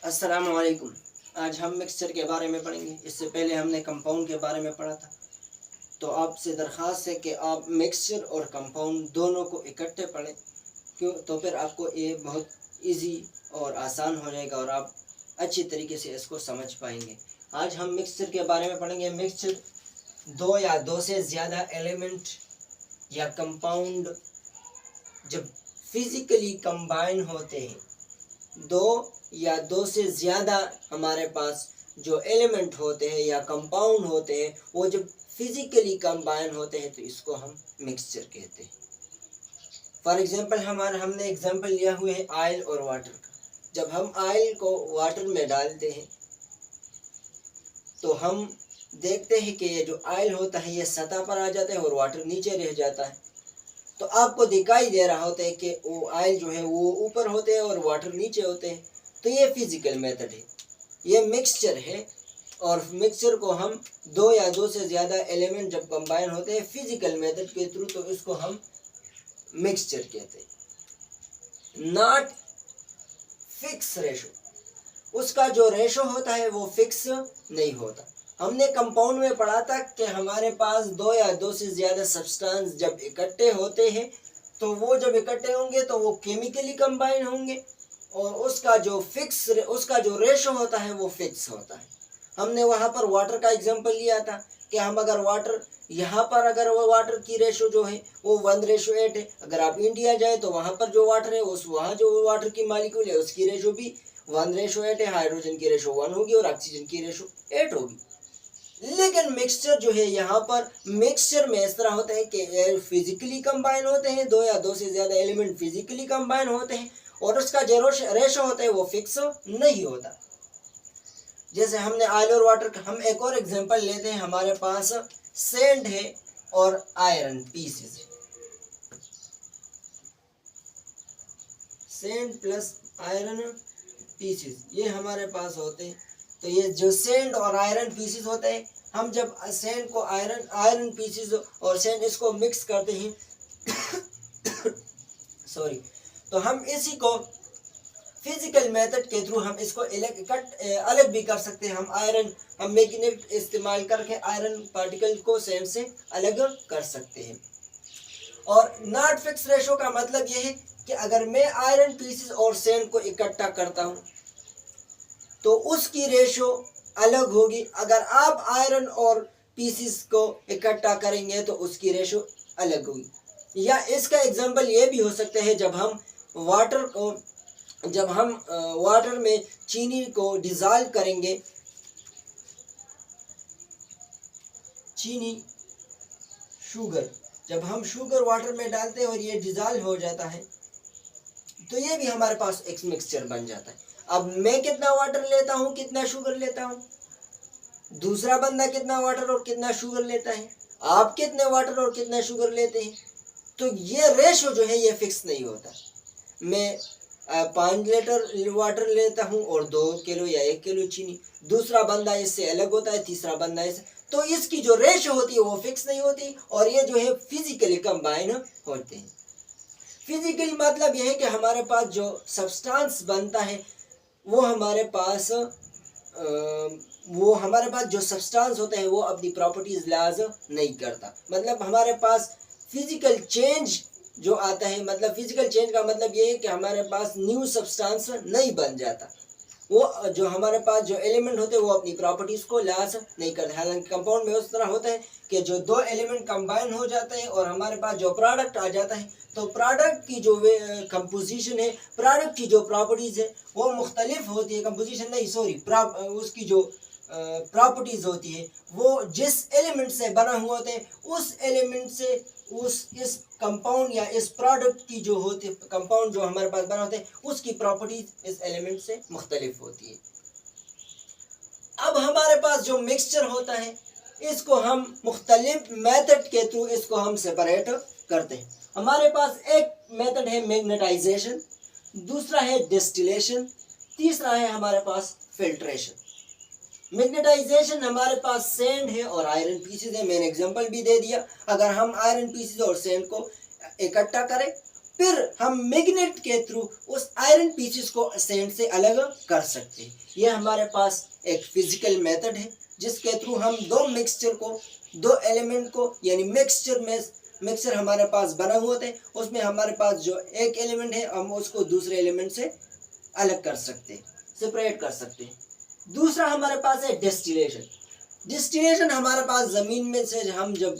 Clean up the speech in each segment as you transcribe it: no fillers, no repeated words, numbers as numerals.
अस्सलाम वालेकुम। आज हम मिक्सचर के बारे में पढ़ेंगे। इससे पहले हमने कंपाउंड के बारे में पढ़ा था। तो आपसे दरख्वास्त है कि आप मिक्सचर और कंपाउंड दोनों को इकट्ठे पढ़ें, क्यों तो फिर आपको ये बहुत इजी और आसान हो जाएगा और आप अच्छी तरीके से इसको समझ पाएंगे। आज हम मिक्सचर के बारे में पढ़ेंगे। मिक्सचर दो या दो से ज़्यादा एलिमेंट या कंपाउंड जब फिज़िकली कंबाइन होते हैं, दो या दो से ज़्यादा हमारे पास जो एलिमेंट होते हैं या कंपाउंड होते हैं, वो जब फिज़िकली कंबाइन होते हैं तो इसको हम मिक्सचर कहते हैं। फॉर एग्जांपल हमने एग्जांपल लिया हुआ है ऑयल और वाटर का। जब हम ऑयल को वाटर में डालते हैं तो हम देखते हैं कि ये जो ऑयल होता है ये सतह पर आ जाता है और वाटर नीचे रह जाता है। तो आपको दिखाई दे रहा होता है कि वो ऑयल जो है वो ऊपर होते हैं और वाटर नीचे होते हैं। तो ये फिजिकल मेथड है, ये मिक्सचर है। और मिक्सचर को हम दो या दो से ज़्यादा एलिमेंट जब कंबाइन होते हैं फिजिकल मेथड के थ्रू, तो इसको हम मिक्सचर कहते हैं। नॉट फिक्स रेशो, उसका जो रेशो होता है वो फिक्स नहीं होता। हमने कंपाउंड में पढ़ा था कि हमारे पास दो या दो से ज़्यादा सब्सटेंस जब इकट्ठे होते हैं तो वो जब इकट्ठे होंगे तो वो केमिकली कंबाइन होंगे और उसका जो रेशो होता है वो फिक्स होता है। हमने वहाँ पर वाटर का एग्जांपल लिया था कि हम अगर वाटर यहाँ पर अगर वो वाटर की रेशो जो है वो 1:8 है। अगर आप इंडिया जाए तो वहाँ पर जो वाटर है वहाँ जो वाटर की मालिक्यूल है उसकी रेशो भी 1:8 है। हाइड्रोजन की रेशो 1 होगी और ऑक्सीजन की रेशो 8 होगी। लेकिन मिक्सचर जो है यहाँ पर मिक्सचर में इस तरह होता है कि फिजिकली कंबाइन होते हैं, दो या दो से ज़्यादा एलिमेंट फिजिकली कंबाइन होते हैं और उसका जो रेशो होता है वो फिक्स नहीं होता। जैसे हमने ऑयल और वाटर का हम एक और एग्जांपल लेते हैं। हमारे पास सैंड है और आयरन पीसेस है। सैंड प्लस आयरन पीसेस ये हमारे पास होते हैं। तो ये जो सैंड और आयरन पीसेस होते हैं, हम जब सैंड को आयरन पीसेस और सैंड इसको मिक्स करते हैं सॉरी, तो हम इसी को फिजिकल मेथड के थ्रू हम इसको अलग भी कर सकते हैं। हम मैग्नेट इस्तेमाल करके आयरन पार्टिकल को सैंड से अलग कर सकते हैं। और नॉट फिक्स रेशो का मतलब यह है कि अगर मैं आयरन पीसेस और सैंड को इकट्ठा करता हूं तो उसकी रेशो अलग होगी। अगर आप आयरन और पीसेस को इकट्ठा करेंगे तो उसकी रेशो अलग होगी। या इसका एग्जांपल ये भी हो सकता है जब हम वाटर में चीनी को डिज़ोल्व करेंगे, शुगर जब हम शुगर वाटर में डालते हैं और ये डिज़ोल्व हो जाता है तो ये भी हमारे पास एक मिक्सचर बन जाता है। अब मैं कितना वाटर लेता हूँ, कितना शुगर लेता हूँ, दूसरा बंदा कितना वाटर और कितना शुगर लेता है, आप कितने वाटर और कितना शुगर लेते हैं, तो ये रेशो जो है ये फिक्स नहीं होता। मैं 5 लीटर वाटर लेता हूँ और 2 किलो या 1 किलो चीनी, दूसरा बंदा इससे अलग होता है, तीसरा बंदा इससे, तो इसकी जो रेशो होती है वो फिक्स नहीं होती और ये जो है फिजिकली कंबाइन होते हैं। फिजिकली मतलब यह है कि हमारे पास जो सब्सटेंस बनता है वो हमारे पास जो सब्सटेंस होता है वो अपनी प्रॉपर्टीज लॉज नहीं करता। मतलब हमारे पास फिजिकल चेंज जो आता है, मतलब फिजिकल चेंज का मतलब ये है कि हमारे पास न्यू सब्सटेंस नहीं बन जाता। वो जो हमारे पास जो एलिमेंट होते हैं वो अपनी प्रॉपर्टीज को लॉस नहीं करते। हालांकि कंपाउंड में उस तरह होता है कि जो दो एलिमेंट कंबाइन हो जाते हैं और हमारे पास जो प्रोडक्ट आ जाता है तो प्रोडक्ट की जो कंपोजिशन है, प्रोडक्ट की जो प्रॉपर्टीज है वो मुख्तलिफ होती है। कंपोजिशन नहीं सॉरी, उसकी जो प्रॉपर्टीज होती है वो जिस एलिमेंट से बना हुआ होता है उस एलिमेंट से इस कंपाउंड या इस प्रोडक्ट की जो होती है, कंपाउंड जो हमारे पास बना होता है उसकी प्रॉपर्टीज इस एलिमेंट से मुख्तलिफ होती है। अब हमारे पास जो मिक्सचर होता है इसको हम मुख्तलिफ मेथड के थ्रू इसको हम सेपरेट करते हैं। हमारे पास एक मेथड है मैग्नेटाइजेशन, दूसरा है डिस्टिलेशन, तीसरा है हमारे पास फिल्ट्रेशन। मैग्नेटाइजेशन हमारे पास सैंड है और आयरन पीसेस है। मैंने एग्जांपल भी दे दिया। अगर हम आयरन पीसेस और सैंड को इकट्ठा करें फिर हम मैग्नेट के थ्रू उस आयरन पीसेस को सैंड से अलग कर सकते हैं। ये हमारे पास एक फिजिकल मेथड है जिसके थ्रू हम दो मिक्सचर को, दो एलिमेंट को, यानी मिक्सचर हमारे पास बना हुआ है, उसमें हमारे पास जो एक एलिमेंट है हम उसको दूसरे एलिमेंट से अलग कर सकते हैं, सेपरेट कर सकते हैं। दूसरा हमारे पास है डिस्टिलेशन। डिस्टिलेशन हमारे पास ज़मीन में से हम जब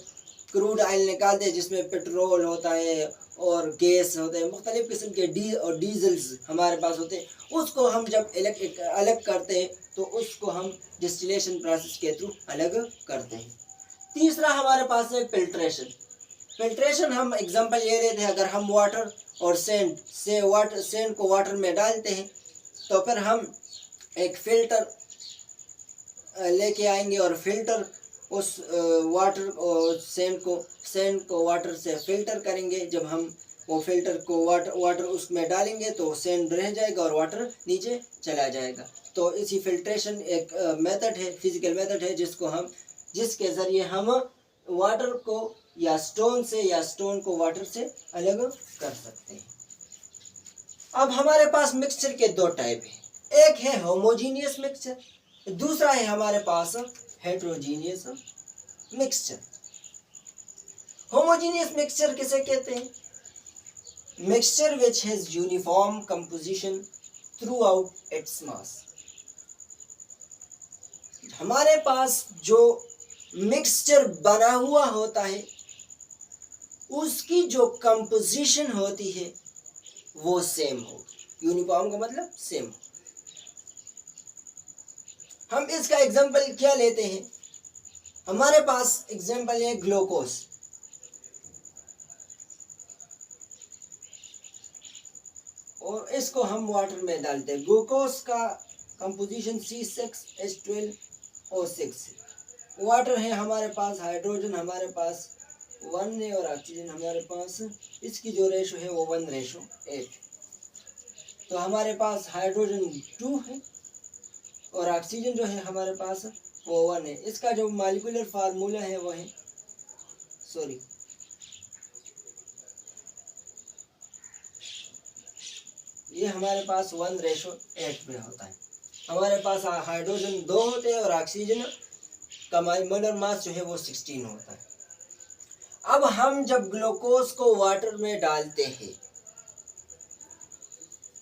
क्रूड ऑयल निकालते हैं जिसमें पेट्रोल होता है और गैस होते हैं, मुख्तलिफ़ किस्म के डीजल्स हमारे पास होते हैं, उसको हम जब अलग करते हैं तो उसको हम डिस्टिलेशन प्रोसेस के थ्रू अलग करते हैं। तीसरा हमारे पास है फिल्ट्रेशन। फिल्ट्रेशन हम एग्जांपल ये लेते हैं, अगर हम वाटर और सैंड को वाटर में डालते हैं तो फिर हम एक फ़िल्टर लेके आएंगे और फिल्टर उस वाटर और सैंड को वाटर से फिल्टर करेंगे। जब हम वो फिल्टर को वाटर उसमें डालेंगे तो सैंड रह जाएगा और वाटर नीचे चला जाएगा। तो इसी फिल्ट्रेशन एक मेथड है, फिजिकल मेथड है जिसके ज़रिए हम वाटर को या स्टोन को वाटर से अलग कर सकते हैं। अब हमारे पास मिक्सचर के दो टाइप हैं, एक है होमोजीनियस मिक्सचर, दूसरा है हमारे पास हेट्रोजीनियस मिक्सचर। होमोजीनियस मिक्सचर किसे कहते हैं? Mixture which has uniform composition through out its mass. हमारे पास जो मिक्सचर बना हुआ होता है उसकी जो कंपोजिशन होती है वो सेम हो। यूनिफॉर्म का मतलब सेम। हम इसका एग्जांपल क्या लेते हैं? हमारे पास एग्जांपल है ग्लूकोज। और इसको हम वाटर में डालते हैं। ग्लूकोज का कंपोजिशन C6H12O6। वाटर है हमारे पास, हाइड्रोजन हमारे पास 1 है और ऑक्सीजन हमारे पास, इसकी जो रेशो है वो 1:8। तो हमारे पास हाइड्रोजन 2 है और ऑक्सीजन जो है हमारे पास वो 1 है। इसका जो मॉलिक्यूलर फार्मूला है वो है ये हमारे पास 1:8 में होता है। हमारे पास हाइड्रोजन 2 होते हैं और ऑक्सीजन का मोलर मास जो है वो 16 होता है। अब हम जब ग्लूकोज को वाटर में डालते हैं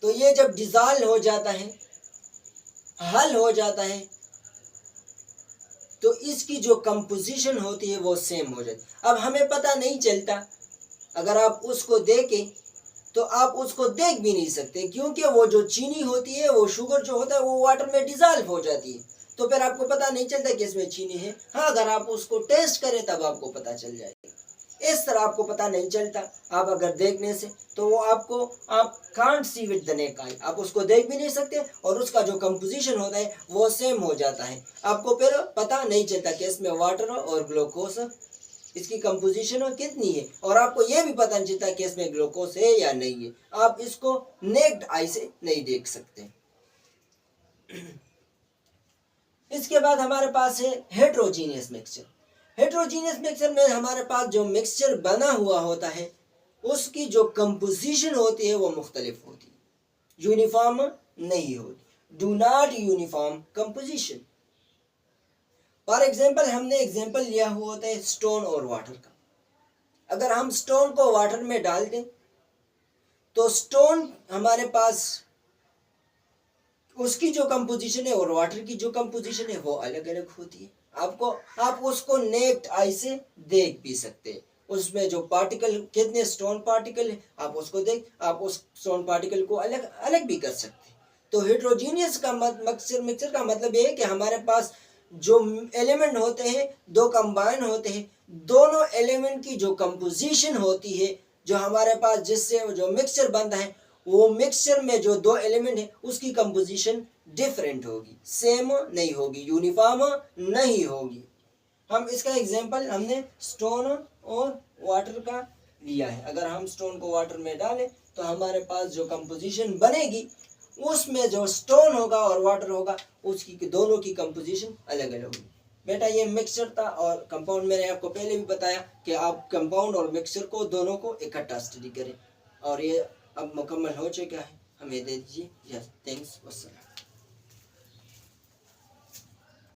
तो ये जब डिसॉल्व हो जाता है, हल हो जाता है, तो इसकी जो कंपोजिशन होती है वो सेम हो जाती है। अब हमें पता नहीं चलता, अगर आप उसको देखें तो आप उसको देख भी नहीं सकते, क्योंकि वो जो चीनी होती है, वो शुगर जो होता है वो वाटर में डिसॉल्व हो जाती है। तो फिर आपको पता नहीं चलता कि इसमें चीनी है। हाँ, अगर आप उसको टेस्ट करें तब आपको पता चल जाएगा। इस तरह आपको पता नहीं चलता। आप अगर देखने से तो वो आप can't see with the naked eye, आप उसको देख भी नहीं सकते और उसका जो कंपोजिशन होता है वो सेम हो जाता है। आपको फिर पता नहीं चलता कि इसमें वाटर और ग्लूकोज इसकी कंपोजिशन कितनी है, और आपको ये भी पता नहीं चलता कि इसमें ग्लूकोज है या नहीं है। आप इसको नेक्ड आई से नहीं देख सकते। इसके बाद हमारे पास है हेट्रोजीनियस मिक्सचर। हेट्रोजीनियस मिक्सचर में हमारे पास जो मिक्सचर बना हुआ होता है उसकी जो कंपोजिशन होती है वो मुख्तलिफ होती है, यूनिफॉर्म नहीं होती। Do not uniform composition. For example, हमने एग्जाम्पल लिया हुआ होता है स्टोन और वाटर का। अगर हम स्टोन को वाटर में डाल दें तो स्टोन हमारे पास उसकी जो कंपोजिशन है और वाटर की जो कंपोजिशन है वो अलग अलग होती है। आप उसको नेक्ड आई से देख भी सकते हैं। उसमें जो पार्टिकल, कितने स्टोन पार्टिकल है, आप उस स्टोन पार्टिकल को अलग अलग भी कर सकते हैं। तो हेट्रोजीनियस का मिक्सचर का मतलब ये है कि हमारे पास जो एलिमेंट होते हैं दो कंबाइन होते हैं, दोनों एलिमेंट की जो कंपोजिशन होती है, जो हमारे पास जिससे जो मिक्सचर बनता है, वो मिक्सचर में जो दो एलिमेंट है उसकी कंपोजिशन डिफरेंट होगी, सेम नहीं होगी, यूनिफॉर्म नहीं होगी। हम इसका एग्जांपल हमने स्टोन और वाटर का लिया है। अगर हम स्टोन को वाटर में डालें तो हमारे पास जो कंपोजिशन बनेगी उसमें जो स्टोन होगा और वाटर होगा उसकी दोनों की कंपोजिशन अलग अलग होगी। बेटा ये मिक्सचर था और कंपाउंड मैंने आपको पहले भी बताया कि आप कंपाउंड और मिक्सचर को दोनों को इकट्ठा स्टडी करें। और ये अब मुकम्मल हो चुका है, हमें दे दीजिए। Yes, thanks, वस्सलाम।